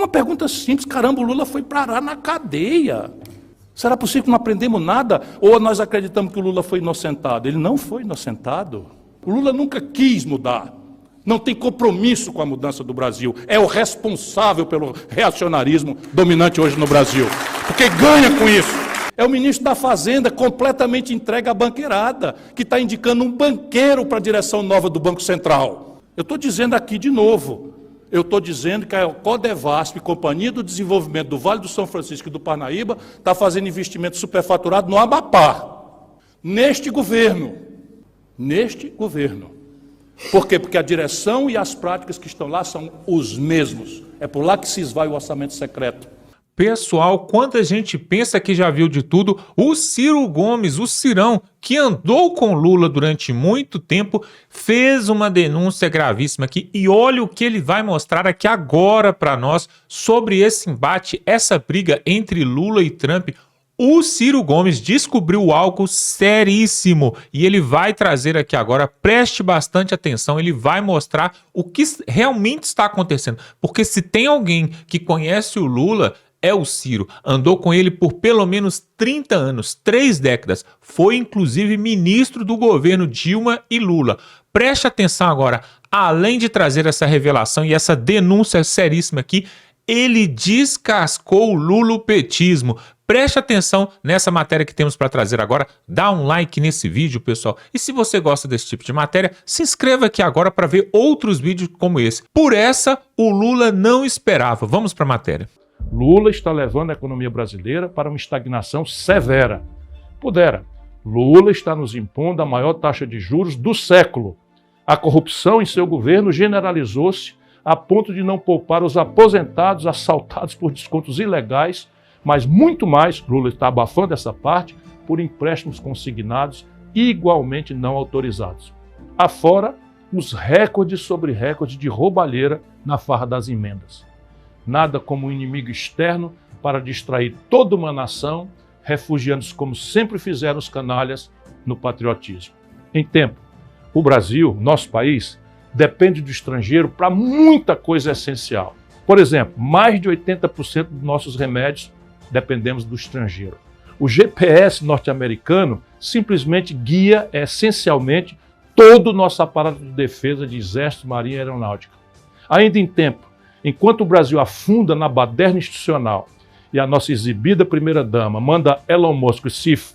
uma pergunta simples. Caramba, o Lula foi parar na cadeia. Será possível que não aprendemos nada? Ou nós acreditamos que o Lula foi inocentado? Ele não foi inocentado. O Lula nunca quis mudar. Não tem compromisso com a mudança do Brasil. É o responsável pelo reacionarismo dominante hoje no Brasil. Porque ganha com isso. É o ministro da Fazenda completamente entregue à banqueirada, que está indicando um banqueiro para a direção nova do Banco Central. Eu estou dizendo aqui de novo. Eu estou dizendo que a Codevasp, Companhia do Desenvolvimento do Vale do São Francisco e do Parnaíba, está fazendo investimento superfaturado no Amapá. Neste governo. Neste governo. Por quê? Porque a direção e as práticas que estão lá são os mesmos. É por lá que se esvai o orçamento secreto. Pessoal, quanta gente pensa que já viu de tudo, o Ciro Gomes, o Cirão, que andou com Lula durante muito tempo, fez uma denúncia gravíssima aqui e olha o que ele vai mostrar aqui agora para nós sobre esse embate, essa briga entre Lula e Trump. O Ciro Gomes descobriu algo seríssimo e ele vai trazer aqui agora, preste bastante atenção, ele vai mostrar o que realmente está acontecendo, porque se tem alguém que conhece o Lula, é o Ciro. Andou com ele por pelo menos 30 anos, 3 décadas. Foi inclusive ministro do governo Dilma e Lula. Preste atenção agora, além de trazer essa revelação e essa denúncia seríssima aqui, ele descascou o lulopetismo. Preste atenção nessa matéria que temos para trazer agora. Dá um like nesse vídeo, pessoal. E se você gosta desse tipo de matéria, se inscreva aqui agora para ver outros vídeos como esse. Por essa, o Lula não esperava. Vamos para a matéria. Lula está levando a economia brasileira para uma estagnação severa. Pudera, Lula está nos impondo a maior taxa de juros do século. A corrupção em seu governo generalizou-se a ponto de não poupar os aposentados assaltados por descontos ilegais, mas muito mais, Lula está abafando essa parte, por empréstimos consignados igualmente não autorizados. Afora os recordes sobre recordes de roubalheira na farra das emendas. Nada como um inimigo externo para distrair toda uma nação, refugiando-se como sempre fizeram os canalhas no patriotismo. Em tempo, o Brasil, nosso país, depende do estrangeiro para muita coisa essencial. Por exemplo, mais de 80% dos nossos remédios dependemos do estrangeiro. O GPS norte-americano simplesmente guia essencialmente todo o nosso aparato de defesa de exército, marinha e aeronáutica. Ainda em tempo, enquanto o Brasil afunda na baderna institucional e a nossa exibida primeira-dama manda Elon Musk CF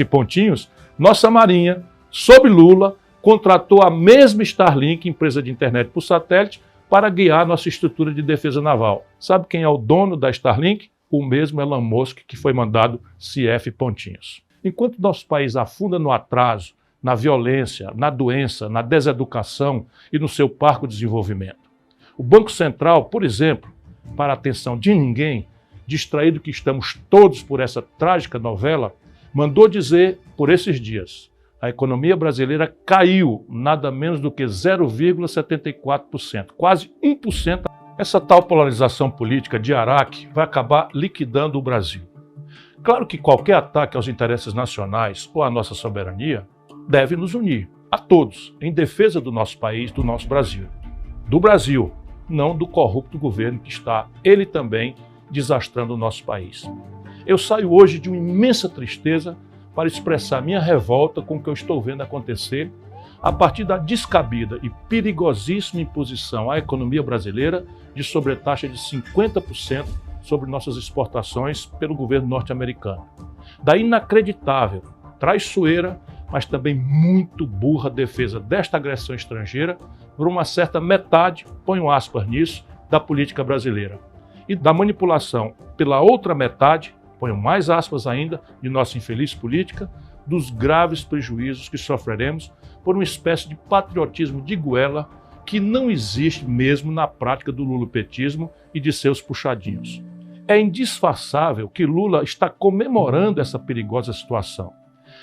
pontinhos, nossa marinha, sob Lula, contratou a mesma Starlink, empresa de internet por satélite, para guiar nossa estrutura de defesa naval. Sabe quem é o dono da Starlink? O mesmo Elon Musk que foi mandado CF pontinhos. Enquanto nosso país afunda no atraso, na violência, na doença, na deseducação e no seu parco desenvolvimento. O Banco Central, por exemplo, para a atenção de ninguém, distraído que estamos todos por essa trágica novela, mandou dizer por esses dias: a economia brasileira caiu nada menos do que 0,74%, quase 1%. Essa tal polarização política de Araque vai acabar liquidando o Brasil. Claro que qualquer ataque aos interesses nacionais ou à nossa soberania deve nos unir, a todos, em defesa do nosso país, do nosso Brasil. Do Brasil, não do corrupto governo que está, ele também, desastrando o nosso país. Eu saio hoje de uma imensa tristeza para expressar minha revolta com o que eu estou vendo acontecer a partir da descabida e perigosíssima imposição à economia brasileira de sobretaxa de 50% sobre nossas exportações pelo governo norte-americano. Da inacreditável, traiçoeira, mas também muito burra defesa desta agressão estrangeira por uma certa metade, ponho aspas nisso, da política brasileira. E da manipulação pela outra metade, ponho mais aspas ainda, de nossa infeliz política, dos graves prejuízos que sofreremos por uma espécie de patriotismo de goela que não existe mesmo na prática do lulopetismo e de seus puxadinhos. É indisfarçável que Lula está comemorando essa perigosa situação.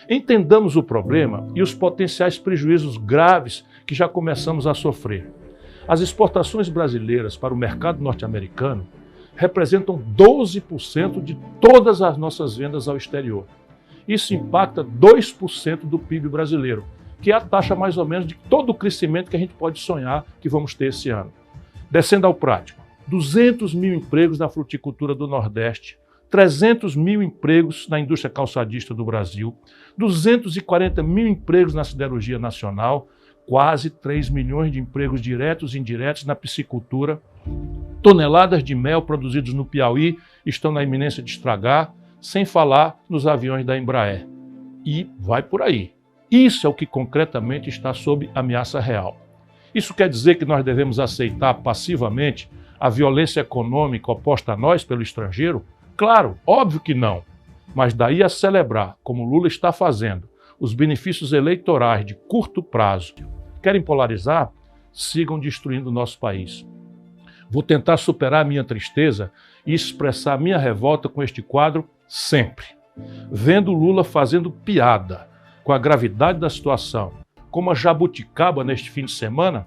Entendamos o problema e os potenciais prejuízos graves que já começamos a sofrer. As exportações brasileiras para o mercado norte-americano representam 12% de todas as nossas vendas ao exterior. Isso impacta 2% do PIB brasileiro, que é a taxa mais ou menos de todo o crescimento que a gente pode sonhar que vamos ter esse ano. Descendo ao prático, 200 mil empregos na fruticultura do Nordeste, 300 mil empregos na indústria calçadista do Brasil, 240 mil empregos na siderurgia nacional, quase 3 milhões de empregos diretos e indiretos na piscicultura, toneladas de mel produzidos no Piauí estão na iminência de estragar, sem falar nos aviões da Embraer. E vai por aí. Isso é o que concretamente está sob ameaça real. Isso quer dizer que nós devemos aceitar passivamente a violência econômica oposta a nós pelo estrangeiro? Claro, óbvio que não. Mas daí a celebrar, como Lula está fazendo, os benefícios eleitorais de curto prazo. Querem polarizar? Sigam destruindo o nosso país. Vou tentar superar a minha tristeza e expressar a minha revolta com este quadro sempre. Vendo Lula fazendo piada com a gravidade da situação, como a jabuticaba neste fim de semana,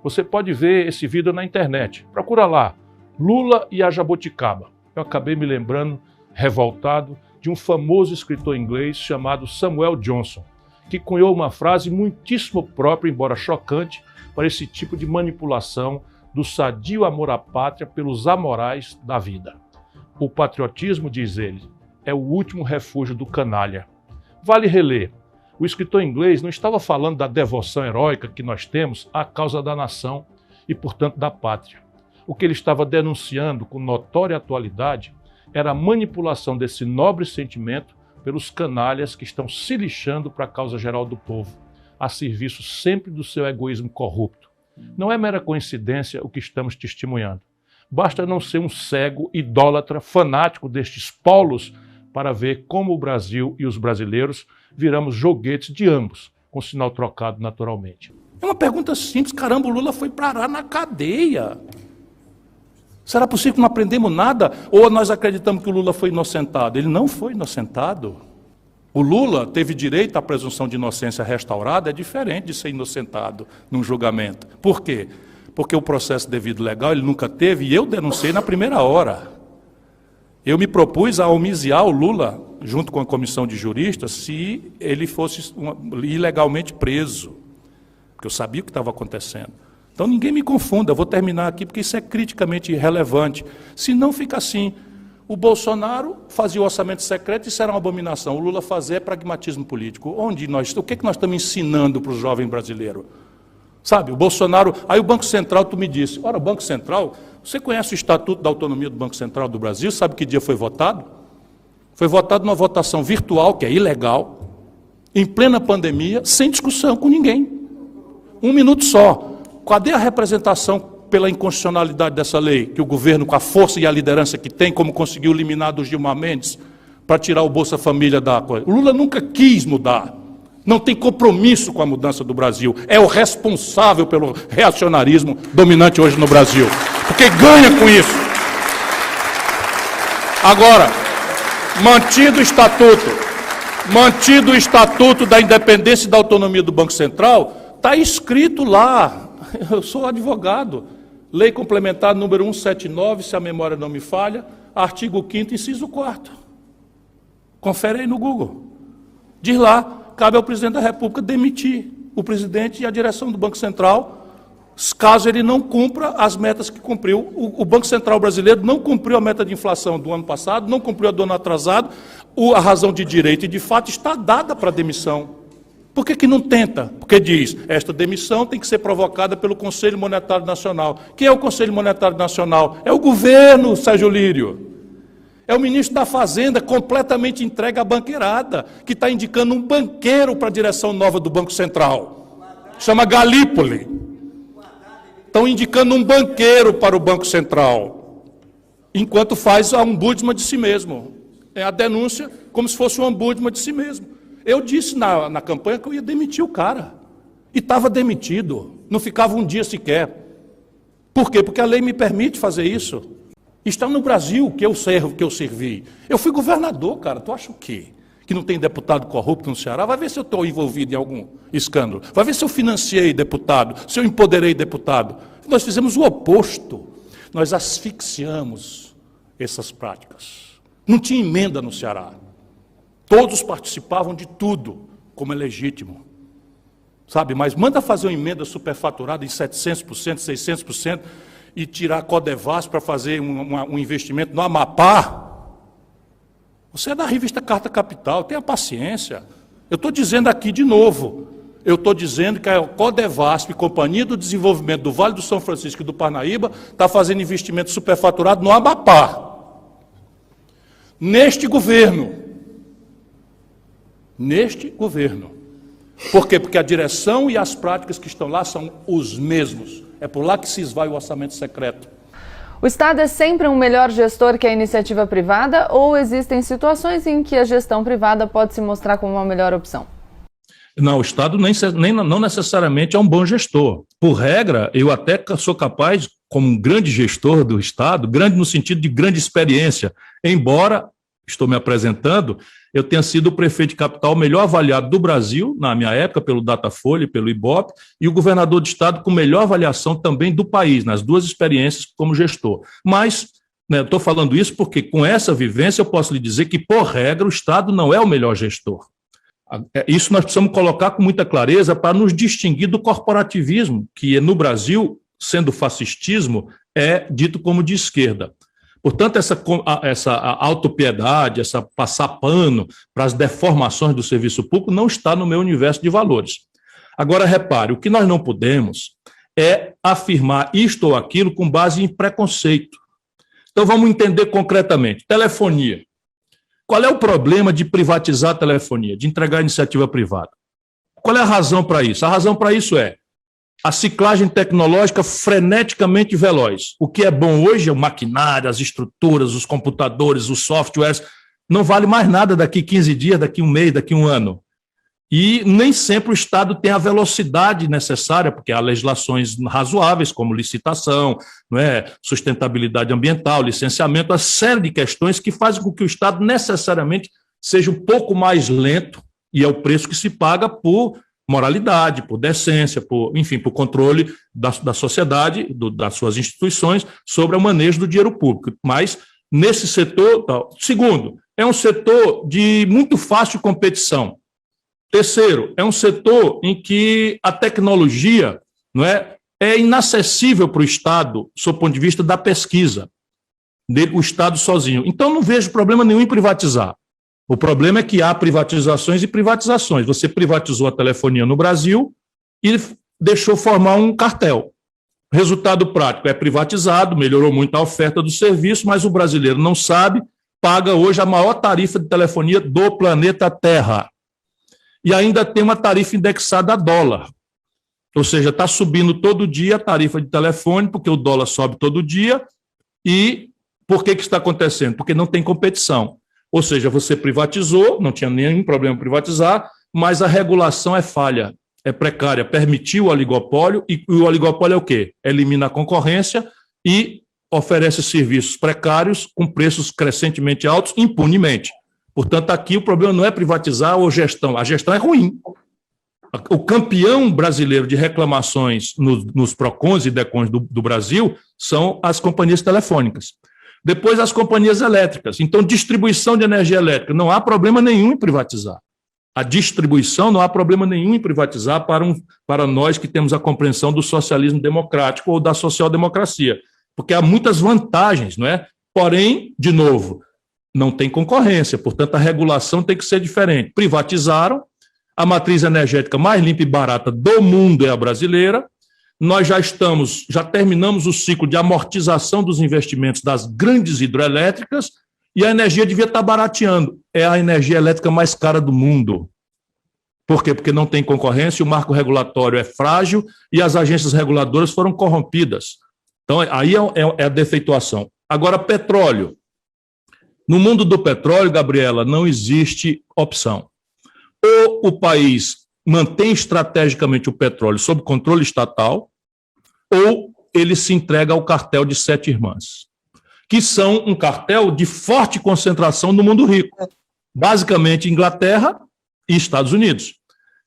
você pode ver esse vídeo na internet. Procura lá, Lula e a jabuticaba. Eu acabei me lembrando, revoltado, de um famoso escritor inglês chamado Samuel Johnson, que cunhou uma frase muitíssimo própria, embora chocante, para esse tipo de manipulação do sadio amor à pátria pelos amorais da vida. O patriotismo, diz ele, é o último refúgio do canalha. Vale reler. O escritor inglês não estava falando da devoção heróica que nós temos à causa da nação e, portanto, da pátria. O que ele estava denunciando com notória atualidade era a manipulação desse nobre sentimento pelos canalhas que estão se lixando para a causa geral do povo, a serviço sempre do seu egoísmo corrupto. Não é mera coincidência o que estamos testemunhando. Basta não ser um cego, idólatra, fanático destes polos para ver como o Brasil e os brasileiros viramos joguetes de ambos, com sinal trocado naturalmente. É uma pergunta simples. Caramba, o Lula foi parar na cadeia. Será possível que não aprendemos nada? Ou nós acreditamos que o Lula foi inocentado? Ele não foi inocentado. O Lula teve direito à presunção de inocência restaurada, é diferente de ser inocentado num julgamento. Por quê? Porque o processo devido legal ele nunca teve, e eu denunciei na primeira hora. Eu me propus a homiziar o Lula, junto com a comissão de juristas, se ele fosse ilegalmente preso, porque eu sabia o que estava acontecendo. Então ninguém me confunda, eu vou terminar aqui, porque isso é criticamente irrelevante. Se não fica assim, o Bolsonaro fazia o orçamento secreto e isso era uma abominação. O Lula fazia é pragmatismo político. O que nós estamos ensinando para o jovem brasileiro? Sabe, o Bolsonaro... Aí o Banco Central, tu me disse, ora, o Banco Central, você conhece o Estatuto da Autonomia do Banco Central do Brasil? Sabe que dia foi votado? Foi votado numa votação virtual, que é ilegal, em plena pandemia, sem discussão com ninguém. 1 minuto só. Cadê a representação pela inconstitucionalidade dessa lei, que o governo, com a força e a liderança que tem, como conseguiu eliminar do Gilmar Mendes, para tirar o Bolsa Família da coisa? O Lula nunca quis mudar. Não tem compromisso com a mudança do Brasil. É o responsável pelo reacionarismo dominante hoje no Brasil. Porque ganha com isso. Agora, mantido o estatuto da independência e da autonomia do Banco Central, está escrito lá. Eu sou advogado. Lei complementar número 179, se a memória não me falha, artigo 5º, inciso 4º. Confere aí no Google. Diz lá. Cabe ao presidente da República demitir o presidente e a direção do Banco Central, caso ele não cumpra as metas que cumpriu. O Banco Central brasileiro não cumpriu a meta de inflação do ano passado, não cumpriu a do ano atrasado, a razão de direito e de fato está dada para a demissão. Por que não tenta? Porque diz, esta demissão tem que ser provocada pelo Conselho Monetário Nacional. Quem é o Conselho Monetário Nacional? É o governo, Sérgio Lírio. É o ministro da Fazenda, completamente entregue à banqueirada, que está indicando um banqueiro para a direção nova do Banco Central. Chama Galípoli. Estão indicando um banqueiro para o Banco Central, enquanto faz a ombudsman de si mesmo. É a denúncia como se fosse um ombudsman de si mesmo. Eu disse na campanha que eu ia demitir o cara. E estava demitido. Não ficava um dia sequer. Por quê? Porque a lei me permite fazer isso. Está no Brasil que eu servi. Eu fui governador, cara. Tu acha o quê? Que não tem deputado corrupto no Ceará? Vai ver se eu estou envolvido em algum escândalo. Vai ver se eu financiei deputado, se eu empoderei deputado. Nós fizemos o oposto. Nós asfixiamos essas práticas. Não tinha emenda no Ceará. Todos participavam de tudo, como é legítimo. Sabe, mas manda fazer uma emenda superfaturada em 700%, 600%, e tirar a Codevasf para fazer um investimento no Amapá. Você é da revista Carta Capital, tenha paciência. Eu estou dizendo aqui de novo, eu estou dizendo que a Codevasf, Companhia do Desenvolvimento do Vale do São Francisco e do Parnaíba, está fazendo investimento superfaturado no Amapá. Neste governo. Neste governo. Por quê? Porque a direção e as práticas que estão lá são os mesmos. É por lá que se esvai o orçamento secreto. O Estado é sempre um melhor gestor que a iniciativa privada ou existem situações em que a gestão privada pode se mostrar como uma melhor opção? Não, o Estado não necessariamente é um bom gestor. Por regra, eu até sou capaz, como um grande gestor do Estado, grande no sentido de grande experiência, embora, estou me apresentando, eu tenha sido o prefeito de capital melhor avaliado do Brasil, na minha época, pelo Datafolha e pelo Ibope, e o governador de Estado com melhor avaliação também do país, nas duas experiências como gestor. Mas, estou falando isso porque com essa vivência eu posso lhe dizer que, por regra, o Estado não é o melhor gestor. Isso nós precisamos colocar com muita clareza para nos distinguir do corporativismo, que no Brasil, sendo fascistismo, é dito como de esquerda. Portanto, essa autopiedade, essa passar pano para as deformações do serviço público não está no meu universo de valores. Agora, repare, o que nós não podemos é afirmar isto ou aquilo com base em preconceito. Então, vamos entender concretamente. Telefonia. Qual é o problema de privatizar a telefonia, de entregar a iniciativa privada? Qual é a razão para isso? A razão para isso é a ciclagem tecnológica freneticamente veloz. O que é bom hoje é o maquinário, as estruturas, os computadores, os softwares. Não vale mais nada daqui 15 dias, daqui um mês, daqui um ano. E nem sempre o Estado tem a velocidade necessária, porque há legislações razoáveis, como licitação, sustentabilidade ambiental, licenciamento, uma série de questões que fazem com que o Estado necessariamente seja um pouco mais lento, e é o preço que se paga por moralidade, por decência, por controle da sociedade, das suas instituições, sobre o manejo do dinheiro público. Mas, nesse setor... Segundo, é um setor de muito fácil competição. Terceiro, é um setor em que a tecnologia é inacessível para o Estado, sob o ponto de vista da pesquisa, o Estado sozinho. Então, não vejo problema nenhum em privatizar. O problema é que há privatizações e privatizações. Você privatizou a telefonia no Brasil e deixou formar um cartel. Resultado prático, é privatizado, melhorou muito a oferta do serviço, mas o brasileiro não sabe, paga hoje a maior tarifa de telefonia do planeta Terra. E ainda tem uma tarifa indexada a dólar. Ou seja, está subindo todo dia a tarifa de telefone, porque o dólar sobe todo dia. E por que está acontecendo? Porque não tem competição. Ou seja, você privatizou, não tinha nenhum problema em privatizar, mas a regulação é falha, é precária, permitiu o oligopólio, e o oligopólio é o quê? Elimina a concorrência e oferece serviços precários com preços crescentemente altos impunemente. Portanto, aqui o problema não é privatizar ou gestão, a gestão é ruim. O campeão brasileiro de reclamações nos PROCONs e DECONs do Brasil são as companhias telefônicas. Depois, as companhias elétricas. Então, distribuição de energia elétrica. Não há problema nenhum em privatizar. A distribuição não há problema nenhum em privatizar para nós que temos a compreensão do socialismo democrático ou da social-democracia. Porque há muitas vantagens, não é? Porém, de novo, não tem concorrência. Portanto, a regulação tem que ser diferente. Privatizaram. A matriz energética mais limpa e barata do mundo é a brasileira. Nós já terminamos o ciclo de amortização dos investimentos das grandes hidrelétricas e a energia devia estar barateando. É a energia elétrica mais cara do mundo. Por quê? Porque não tem concorrência, o marco regulatório é frágil e as agências reguladoras foram corrompidas. Então, aí é a defeituação. Agora, petróleo. No mundo do petróleo, Gabriela, não existe opção. Ou o país mantém estrategicamente o petróleo sob controle estatal, ou ele se entrega ao cartel de Sete Irmãs, que são um cartel de forte concentração no mundo rico, basicamente Inglaterra e Estados Unidos,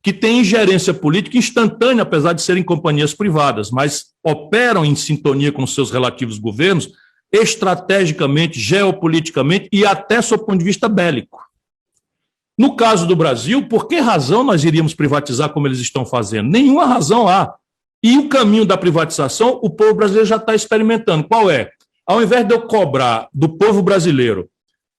que tem ingerência política instantânea, apesar de serem companhias privadas, mas operam em sintonia com seus relativos governos, estrategicamente, geopoliticamente e até sob o ponto de vista bélico. No caso do Brasil, por que razão nós iríamos privatizar como eles estão fazendo? Nenhuma razão há. E o caminho da privatização, o povo brasileiro já está experimentando. Qual é? Ao invés de eu cobrar do povo brasileiro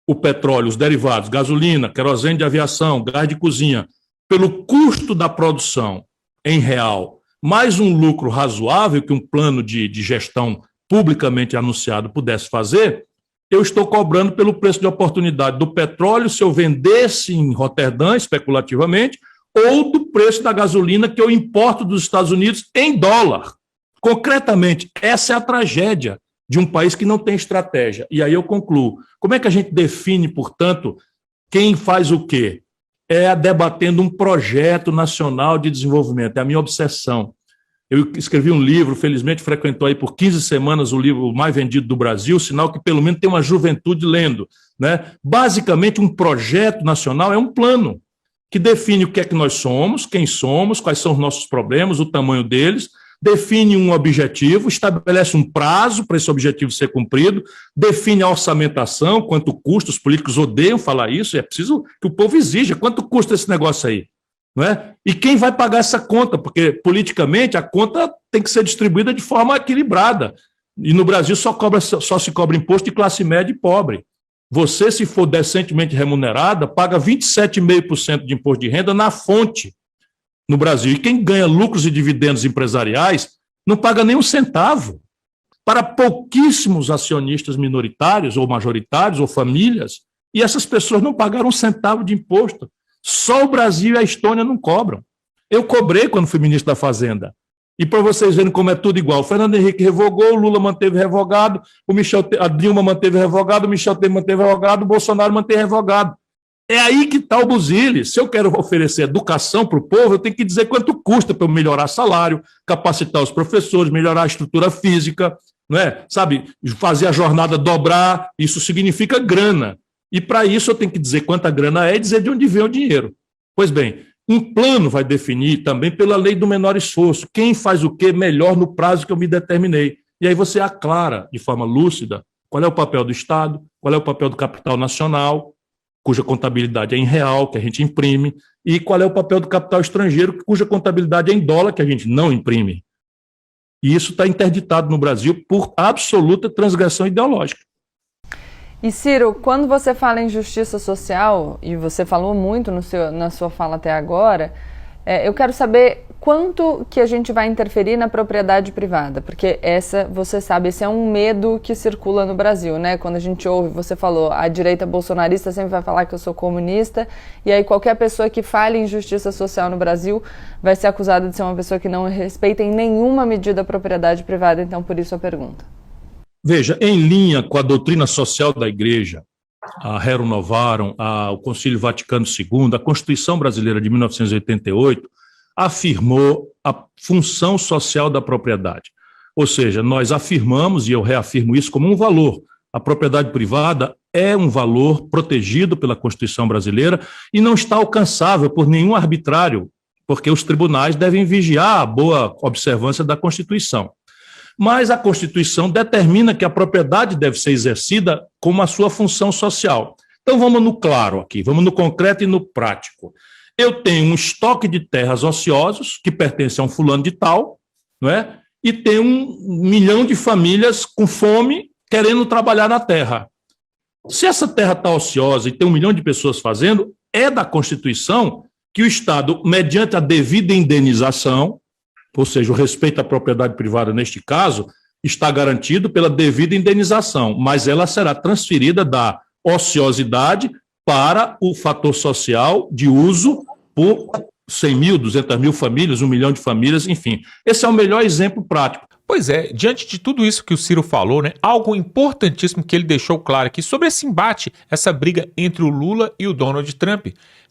o petróleo, os derivados, gasolina, querosene de aviação, gás de cozinha, pelo custo da produção em real, mais um lucro razoável que um plano de gestão publicamente anunciado pudesse fazer, eu estou cobrando pelo preço de oportunidade do petróleo, se eu vendesse em Roterdã, especulativamente, ou do preço da gasolina que eu importo dos Estados Unidos em dólar. Concretamente, essa é a tragédia de um país que não tem estratégia. E aí eu concluo. Como é que a gente define, portanto, quem faz o quê? É debatendo um projeto nacional de desenvolvimento. É a minha obsessão. Eu escrevi um livro, felizmente frequentou aí por 15 semanas o livro mais vendido do Brasil, sinal que pelo menos tem uma juventude lendo, né? Basicamente, um projeto nacional é um plano que define o que é que nós somos, quem somos, quais são os nossos problemas, o tamanho deles, define um objetivo, estabelece um prazo para esse objetivo ser cumprido, define a orçamentação, quanto custa, os políticos odeiam falar isso, é preciso que o povo exija, quanto custa esse negócio aí, não é? E quem vai pagar essa conta, porque politicamente a conta tem que ser distribuída de forma equilibrada, e no Brasil só se cobra imposto de classe média e pobre. Você, se for decentemente remunerada, paga 27,5% de imposto de renda na fonte no Brasil. E quem ganha lucros e dividendos empresariais não paga nem um centavo. Para pouquíssimos acionistas minoritários, ou majoritários, ou famílias, e essas pessoas não pagaram um centavo de imposto. Só o Brasil e a Estônia não cobram. Eu cobrei quando fui ministro da Fazenda. E para vocês verem como é tudo igual, o Fernando Henrique revogou, o Lula manteve revogado, a Dilma manteve revogado, o Michel Temer manteve revogado, o Bolsonaro manteve revogado. É aí que está o buzile. Se eu quero oferecer educação para o povo, eu tenho que dizer quanto custa para eu melhorar salário, capacitar os professores, melhorar a estrutura física, não é? Sabe, fazer a jornada dobrar, isso significa grana. E para isso eu tenho que dizer quanta grana é e dizer de onde vem o dinheiro. Pois bem, um plano vai definir também pela lei do menor esforço, quem faz o quê melhor no prazo que eu me determinei. E aí você aclara de forma lúcida qual é o papel do Estado, qual é o papel do capital nacional, cuja contabilidade é em real, que a gente imprime, e qual é o papel do capital estrangeiro, cuja contabilidade é em dólar, que a gente não imprime. E isso está interditado no Brasil por absoluta transgressão ideológica. E Ciro, quando você fala em justiça social, e você falou muito na sua fala até agora, eu quero saber quanto que a gente vai interferir na propriedade privada, porque você sabe, esse é um medo que circula no Brasil, né? Quando a gente ouve, você falou, a direita bolsonarista sempre vai falar que eu sou comunista, e aí qualquer pessoa que fale em justiça social no Brasil vai ser acusada de ser uma pessoa que não respeita em nenhuma medida a propriedade privada, então por isso a pergunta. Veja, em linha com a doutrina social da Igreja, a Rerum Novarum, o Concílio Vaticano II, a Constituição Brasileira de 1988, afirmou a função social da propriedade. Ou seja, nós afirmamos, e eu reafirmo isso como um valor, a propriedade privada é um valor protegido pela Constituição Brasileira e não está alcançável por nenhum arbitrário, porque os tribunais devem vigiar a boa observância da Constituição. Mas a Constituição determina que a propriedade deve ser exercida como a sua função social. Então vamos no claro aqui, vamos no concreto e no prático. Eu tenho um estoque de terras ociosos que pertence a um fulano de tal, não é? E tem 1 milhão de famílias com fome querendo trabalhar na terra. Se essa terra está ociosa e tem 1 milhão de pessoas fazendo, é da Constituição que o Estado, mediante a devida indenização, ou seja, o respeito à propriedade privada, neste caso, está garantido pela devida indenização, mas ela será transferida da ociosidade para o fator social de uso por 100 mil, 200 mil famílias, 1 milhão de famílias, enfim. Esse é o melhor exemplo prático. Pois é, diante de tudo isso que o Ciro falou, né, algo importantíssimo que ele deixou claro aqui sobre esse embate, essa briga entre o Lula e o Donald Trump,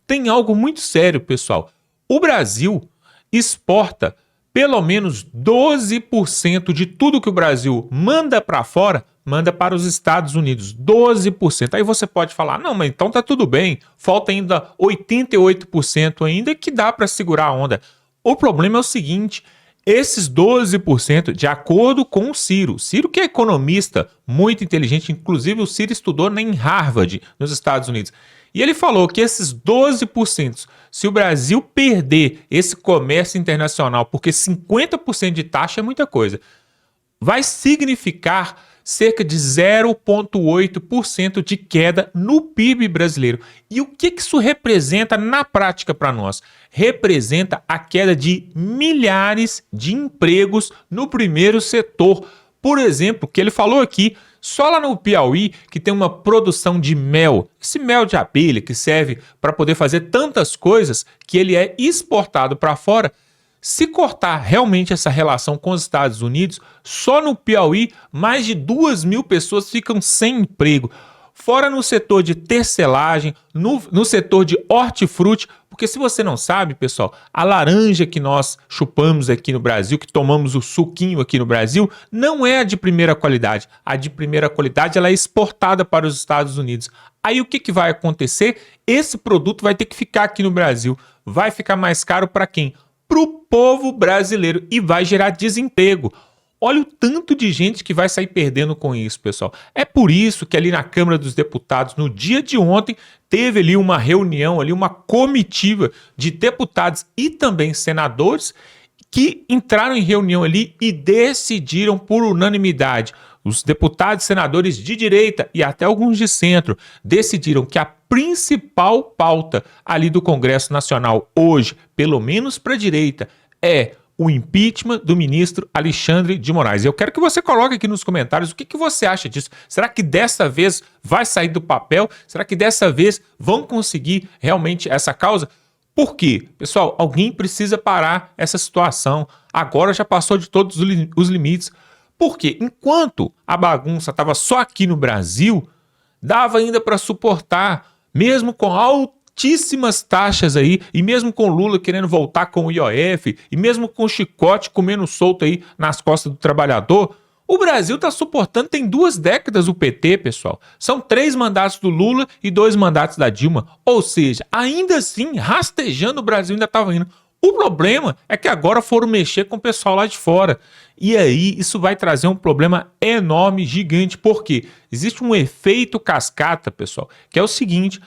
tem algo muito sério, pessoal. O Brasil exporta pelo menos 12% de tudo que o Brasil manda para fora, manda para os Estados Unidos. 12%. Aí você pode falar, não, mas então tá tudo bem, falta ainda 88% ainda que dá para segurar a onda. O problema é o seguinte, Esses 12%, de acordo com o Ciro. Ciro que é economista, muito inteligente, inclusive o Ciro estudou em Harvard, nos Estados Unidos. E ele falou que esses 12%, se o Brasil perder esse comércio internacional, porque 50% de taxa é muita coisa, vai significar cerca de 0,8% de queda no PIB brasileiro. E o que isso representa na prática para nós? Representa a queda de milhares de empregos no primeiro setor. Por exemplo, que ele falou aqui, só lá no Piauí, que tem uma produção de mel, esse mel de abelha que serve para poder fazer tantas coisas, que ele é exportado para fora. Se cortar realmente essa relação com os Estados Unidos, só no Piauí, mais de 2.000 pessoas ficam sem emprego. Fora no setor de tecelagem, no setor de hortifruti, porque se você não sabe, pessoal, a laranja que nós chupamos aqui no Brasil, que tomamos o suquinho aqui no Brasil, não é a de primeira qualidade. A de primeira qualidade ela é exportada para os Estados Unidos. Aí o que vai acontecer? Esse produto vai ter que ficar aqui no Brasil. Vai ficar mais caro para quem? Para o povo brasileiro e vai gerar desemprego. Olha o tanto de gente que vai sair perdendo com isso, pessoal. É por isso que ali na Câmara dos Deputados, no dia de ontem, teve ali uma reunião, ali uma comitiva de deputados e também senadores que entraram em reunião ali e decidiram por unanimidade. Os deputados e senadores de direita e até alguns de centro decidiram que a principal pauta ali do Congresso Nacional hoje, pelo menos para a direita, é o impeachment do ministro Alexandre de Moraes. Eu quero que você coloque aqui nos comentários o que você acha disso. Será que dessa vez vai sair do papel? Será que dessa vez vão conseguir realmente essa causa? Por quê? Pessoal, alguém precisa parar essa situação. Agora já passou de todos os limites. Porque enquanto a bagunça estava só aqui no Brasil, dava ainda para suportar, mesmo com altíssimas taxas aí, e mesmo com Lula querendo voltar com o IOF, e mesmo com o chicote comendo solto aí nas costas do trabalhador, o Brasil está suportando, tem 2 décadas o PT, pessoal. São 3 mandatos do Lula e 2 mandatos da Dilma. Ou seja, ainda assim, rastejando, o Brasil ainda estava indo. O problema é que agora foram mexer com o pessoal lá de fora. E aí isso vai trazer um problema enorme, gigante, porque existe um efeito cascata, pessoal, que é o seguinte: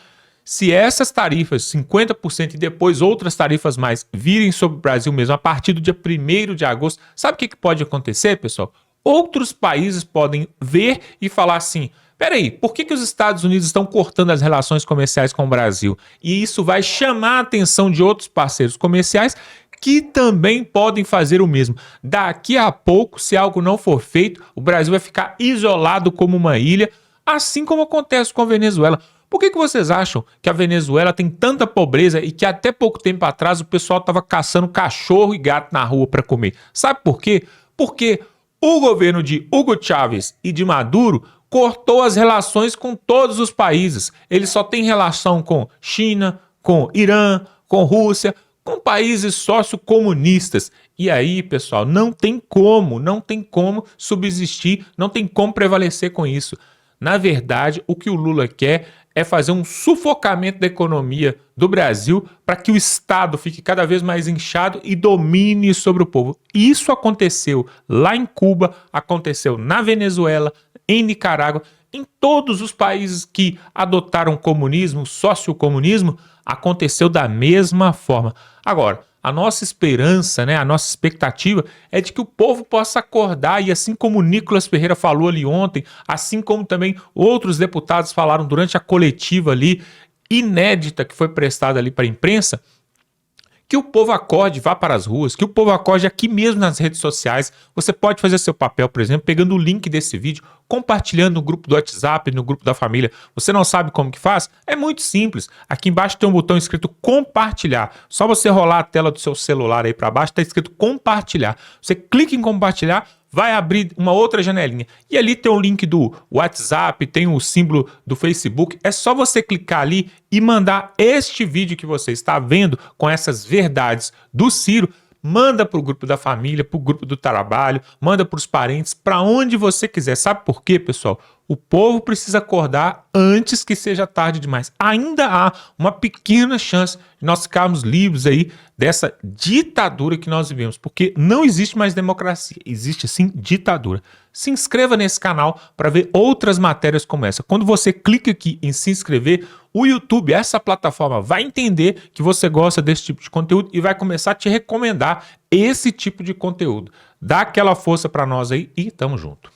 se essas tarifas, 50% e depois outras tarifas mais, virem sobre o Brasil mesmo a partir do dia 1º de agosto, sabe o que pode acontecer, pessoal? Outros países podem ver e falar assim: peraí, por que os Estados Unidos estão cortando as relações comerciais com o Brasil? E isso vai chamar a atenção de outros parceiros comerciais que também podem fazer o mesmo. Daqui a pouco, se algo não for feito, o Brasil vai ficar isolado como uma ilha, assim como acontece com a Venezuela. Por que vocês acham que a Venezuela tem tanta pobreza e que até pouco tempo atrás o pessoal estava caçando cachorro e gato na rua para comer? Sabe por quê? Porque o governo de Hugo Chávez e de Maduro cortou as relações com todos os países. Ele só tem relação com China, com Irã, com Rússia, com países sociocomunistas. E aí, pessoal, não tem como subsistir, não tem como prevalecer com isso. Na verdade, o que o Lula quer é fazer um sufocamento da economia do Brasil para que o Estado fique cada vez mais inchado e domine sobre o povo. Isso aconteceu lá em Cuba, aconteceu na Venezuela, em Nicarágua, em todos os países que adotaram comunismo, sociocomunismo, aconteceu da mesma forma. Agora, a nossa esperança, a nossa expectativa é de que o povo possa acordar e assim como o Nicolas Ferreira falou ali ontem, assim como também outros deputados falaram durante a coletiva ali, inédita que foi prestada ali para a imprensa, que o povo acorde, vá para as ruas, que o povo acorde aqui mesmo nas redes sociais. Você pode fazer seu papel, por exemplo, pegando o link desse vídeo, compartilhando no grupo do WhatsApp, no grupo da família. Você não sabe como que faz? É muito simples. Aqui embaixo tem um botão escrito compartilhar. Só você rolar a tela do seu celular aí para baixo, está escrito compartilhar. Você clica em compartilhar, vai abrir uma outra janelinha. E ali tem o link do WhatsApp, tem o símbolo do Facebook. É só você clicar ali e mandar este vídeo que você está vendo com essas verdades do Ciro. Manda para o grupo da família, para o grupo do trabalho, manda para os parentes, para onde você quiser. Sabe por quê, pessoal? O povo precisa acordar antes que seja tarde demais. Ainda há uma pequena chance de nós ficarmos livres aí dessa ditadura que nós vivemos, porque não existe mais democracia, existe sim ditadura. Se inscreva nesse canal para ver outras matérias como essa. Quando você clica aqui em se inscrever, o YouTube, essa plataforma, vai entender que você gosta desse tipo de conteúdo e vai começar a te recomendar esse tipo de conteúdo. Dá aquela força para nós aí e tamo junto.